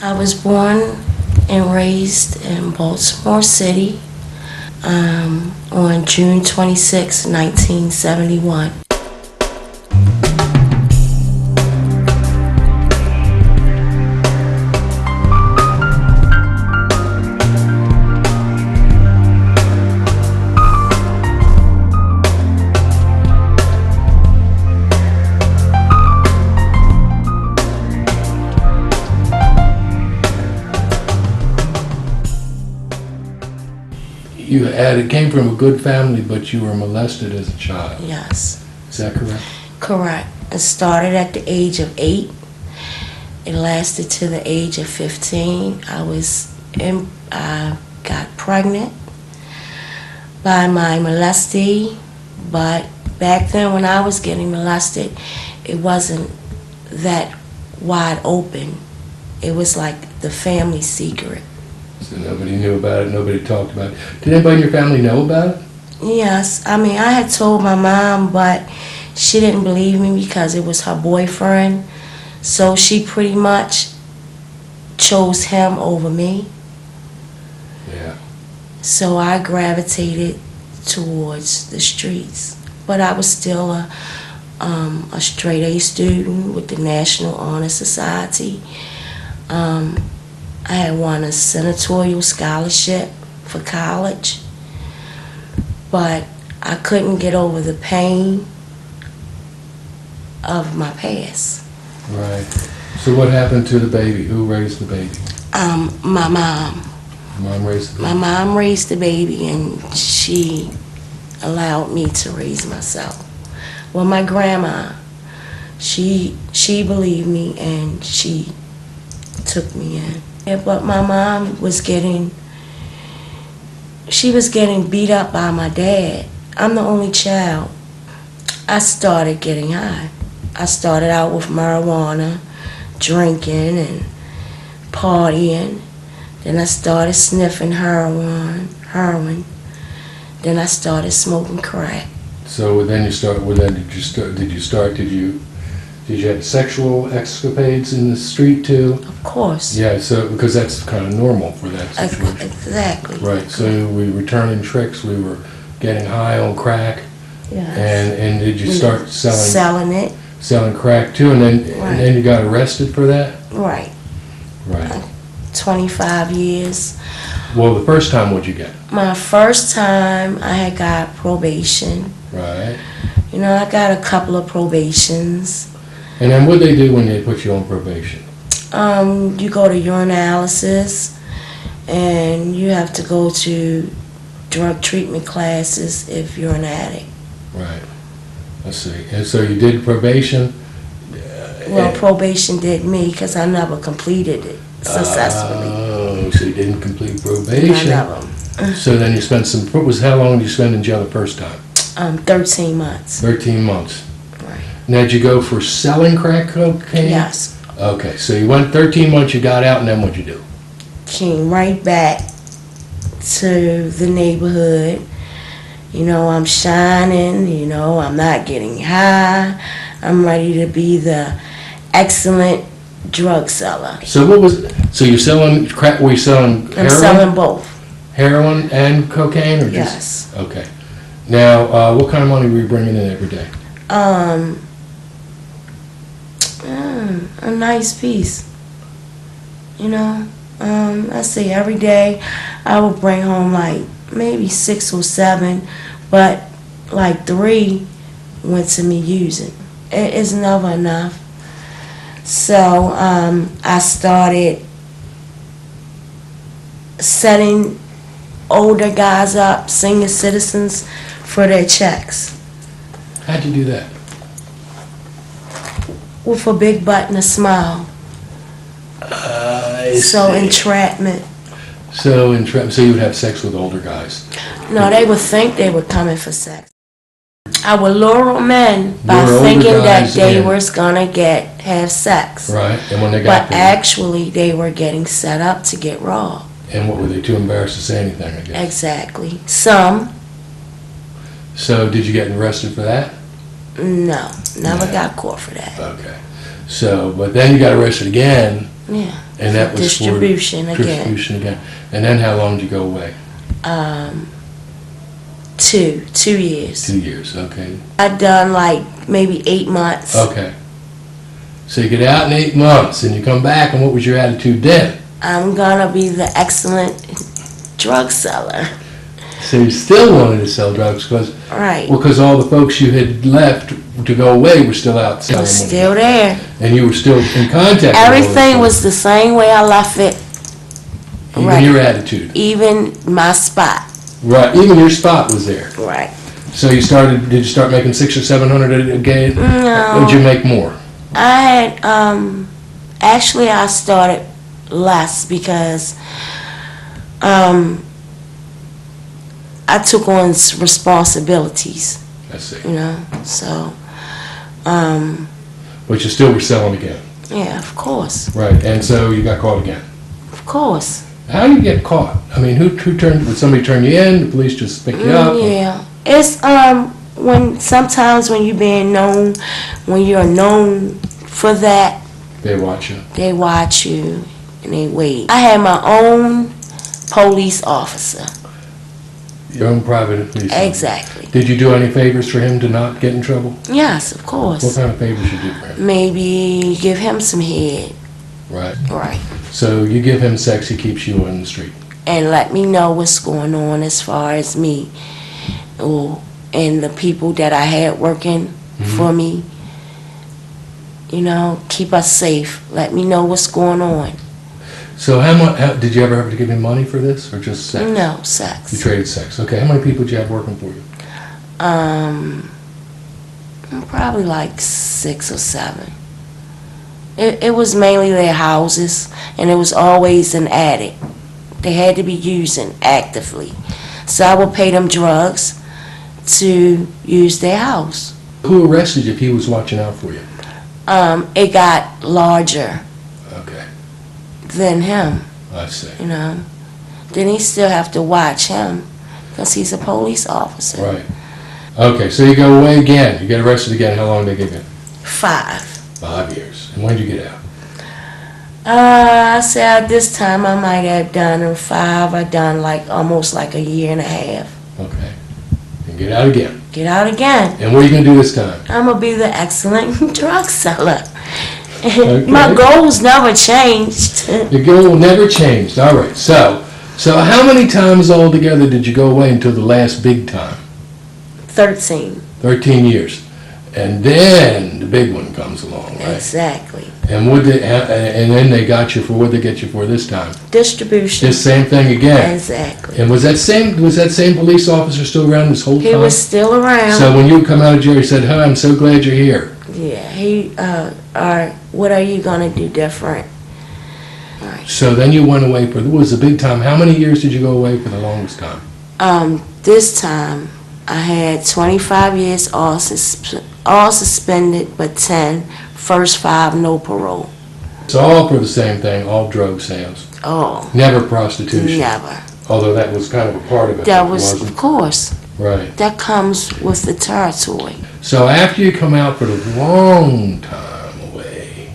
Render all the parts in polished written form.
I was born and raised in Baltimore City on June 26, 1971. It came from a good family, but you were molested as a child. Yes. Is that correct? Correct. It started at the age of 8. It lasted to the age of 15. I got pregnant by my molestee, but back then when I was getting molested, it wasn't that wide open. It was like the family secret. So nobody knew about it, nobody talked about it. Did anybody in your family know about it? Yes. I mean, I had told my mom, but she didn't believe me because it was her boyfriend. So she pretty much chose him over me. Yeah. So I gravitated towards the streets. But I was still a straight A student with the National Honor Society. I had won a senatorial scholarship for college, but I couldn't get over the pain of my past. Right. So what happened to the baby? Who raised the baby? My mom. Mom raised the baby? My mom raised the baby, and she allowed me to raise myself. Well, my grandma, she believed me, and she took me in. Yeah, but my mom was getting beat up by my dad. I'm the only child. I started getting high. I started out with marijuana, drinking and partying. Then I started sniffing heroin. Then I started smoking crack. So then did you have sexual escapades in the street too? Of course. Yeah, so because that's kind of normal for that situation. Exactly. Right, so we were turning tricks, we were getting high on crack. Yes. And did you start selling it? Selling crack too, and then you got arrested for that? Right. Right. 25 years. Well, the first time, what'd you get? My first time, I had got probation. Right. You know, I got a couple of probations. And then what'd they do when they put you on probation? You go to urinalysis, and you have to go to drug treatment classes if you're an addict. Right. I see. And so you did probation? Well, probation did me because I never completed it successfully. Oh, so you didn't complete probation. None of them. So then you spent how long did you spend in jail the first time? 13 months. 13 months. Right. Now, did you go for selling crack cocaine? Yes. Okay, so you went 13 months, you got out, and then what'd you do? Came right back to the neighborhood. You know, I'm shining, you know, I'm not getting high. I'm ready to be the excellent drug seller. So you're selling crack, were you selling heroin? I'm selling both. Heroin and cocaine, or just? Yes. Okay. Now, what kind of money were you bringing in every day? A nice piece. You know, I say every day I would bring home like maybe 6 or 7, but like 3 went to me using. It is never enough. So I started setting older guys up, senior citizens, for their checks. How'd you do that? With a big butt and a smile. Entrapment. So you would have sex with older guys? No, they would think they were coming for sex. I would lure them in by Lure thinking older that guys they in. were gonna have sex. Right, and when they got But there, actually, they were getting set up to get robbed. and what, were they too embarrassed to say anything, I guess? Exactly. Some. So did you get arrested for that? No, never got caught for that. Okay. So, but then you got arrested again Yeah. And that was distribution for again. distribution again. And then how long did you go away? 2 years. 2 years, okay. I'd done like maybe 8 months. Okay. So you get out in 8 months and you come back, and what was your attitude then? I'm gonna be the excellent drug seller. So you still wanted to sell drugs Right. because all the folks you had left to go away were still out It selling. was still there. And you were still in contact with all Everything those was the same way I left it. folks. Even right. your attitude. Even my spot. Right. Even your spot was there. Right. So did you start making 600 or 700 a day? No. Or did you make more? I had, actually I started less because, I took on responsibilities, I see. you know, so, But you still were selling again. yeah, of course, Right. And so you got caught again. of course. How do you get caught? I mean, would somebody turn you in? The police just pick you up? Yeah, it's, sometimes when when you're known for that, They watch you. they watch you and they wait. I had my own police officer. Your own private police officer. Exactly. Did you do any favors for him to not get in trouble? Yes, of What course. kind of favors you do for him? Maybe give him some head. Right. Right. So you give him sex, he keeps you on the street. And let me know what's going on as far as me and the people that I had working for me. You know, keep us safe. Let me know what's going on. So how did you ever have to give him money for this, or just sex? No, You sex. traded sex. Okay. How many people did you have working for you? Probably like 6 or 7. It was mainly their houses, and it was always an addict. They had to be using actively. So I would pay them drugs to use their house. Who arrested you if he was watching out for you? It got larger Okay. than him, I see. you know. Then he still have to watch him because he's a police officer. Right. Okay, so you go away again. You get arrested again. How long did they give you? 5. 5 years. And when did you get out? I said this time I might have done 5. I done like almost like a year and a half. Okay. And get out again. Get out again. And what are you going to do this time? I'm gonna be the excellent drug seller. Okay. My goals never changed. Your goal never changed. All right. So how many times altogether did you go away until the last big time? 13. 13 years. And then the big one comes along, right? Exactly. And and then they got you for what they get you for this time? Distribution. This same thing again. Exactly. And was that same police officer still around this whole time? He was still around. So when you come out of jail, he said, "Hi, I'm so glad you're here." Yeah. He. What are you gonna do different? Right. So then you went away what was the big time? How many years did you go away for the longest time? This time I had 25 years all suspended, but 10. First 5 no parole. It's all for the same thing, all drug sales. Oh. Never prostitution. Never. Although that was kind of a part of it. That was, wasn't. of course. Right. That comes with the territory. So after you come out for the long time away,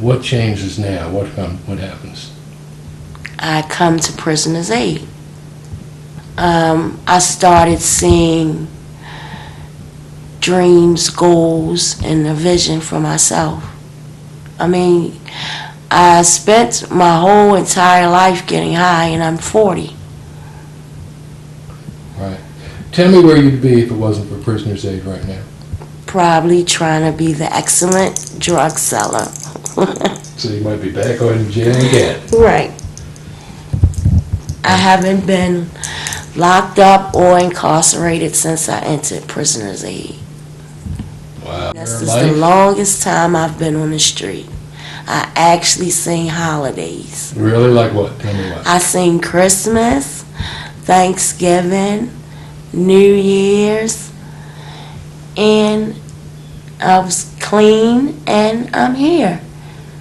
what changes now? What happens? I come to Prisoner's Aid. I started seeing dreams, goals, and a vision for myself. I mean, I spent my whole entire life getting high, and I'm 40. Right. Tell me where you'd be if it wasn't for Prisoner's Aid right now. Probably trying to be the excellent drug seller. So you might be back in jail again. Right. I haven't been locked up or incarcerated since I entered Prisoner's Aid. Wow. This is the longest time I've been on the street. I actually sing holidays. Really? Like what? Tell me what. I sing Christmas, Thanksgiving, New Year's, and I was clean and I'm here.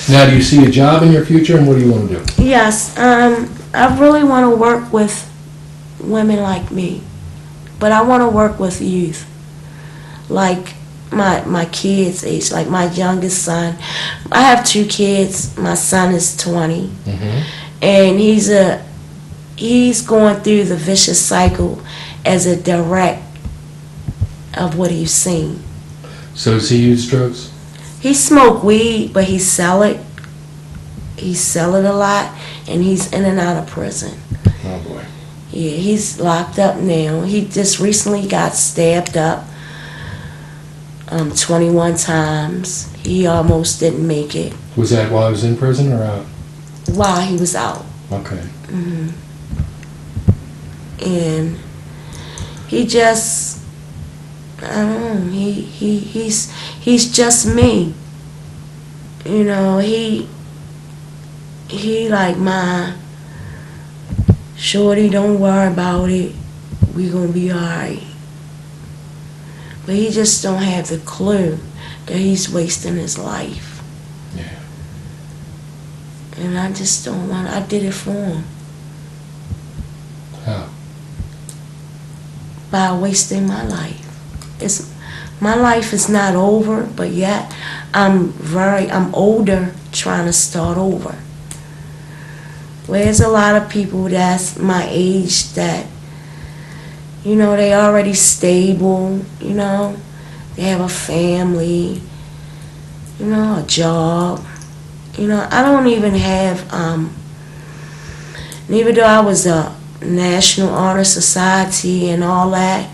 Now, do you see a job in your future, and what do you want to do? Yes, I really want to work with women like me, but I want to work with youth. Like my kids' age, like my youngest son. I have 2 kids. My son is 20, and he's going through the vicious cycle as a direct of what he's seen. So does he use drugs? He smoke weed, but he sell it. He sell it a lot, and he's in and out of prison. Oh boy. Yeah, he's locked up now. He just recently got stabbed up 21 times. He almost didn't make it. Was that while he was in prison or out? While he was out. Okay. And he just, I don't know, he's just me. You know, he like my shorty, don't worry about it. We gonna be alright. But he just don't have the clue that he's wasting his life. Yeah. And I just don't want, I did it for him. How? By wasting my life. My life is not over, but yet I'm older trying to start over. There's a lot of people that's my age that, you know, they already stable, you know, they have a family, you know, a job. You know, I don't even have, even though I was a National Honor Society and all that,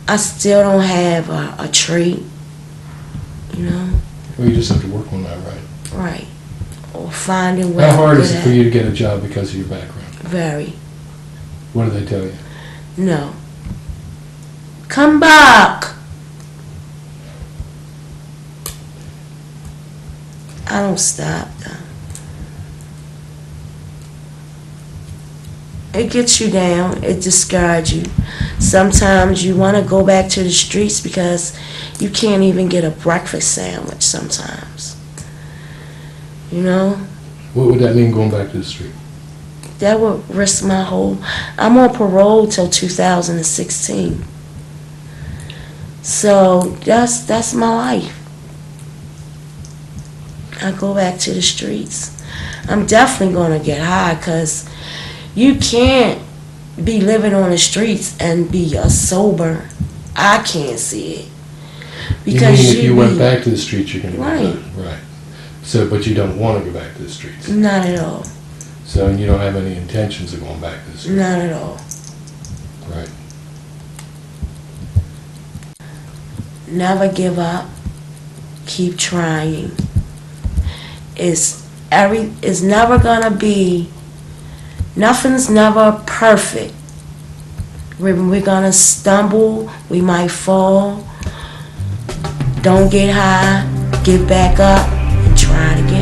I still don't have a trait, you know. Well, you just have to work on that, right? Right. Or finding what How hard I'm is good it for at. you to get a job because of your background? Very. What do they tell you? No. Come back. I don't stop though. It gets you down. It discourages you. Sometimes you want to go back to the streets because you can't even get a breakfast sandwich sometimes. You know? What would that mean, going back to the street? That would risk my whole... I'm on parole till 2016. So that's my life. I go back to the streets. I'm definitely going to get high because you can't be living on the streets and be sober. I can't see it. Because you mean if you went back to the streets, you're going to Right. get high? Right. So, but you don't want to go back to the streets? Not at all. So, and you don't have any intentions of going back to the streets? Not at all. Right. Never give up. Keep trying. It's never gonna be. Nothing's never perfect. We're gonna stumble. We might fall. Don't get high. Get back up and try it again.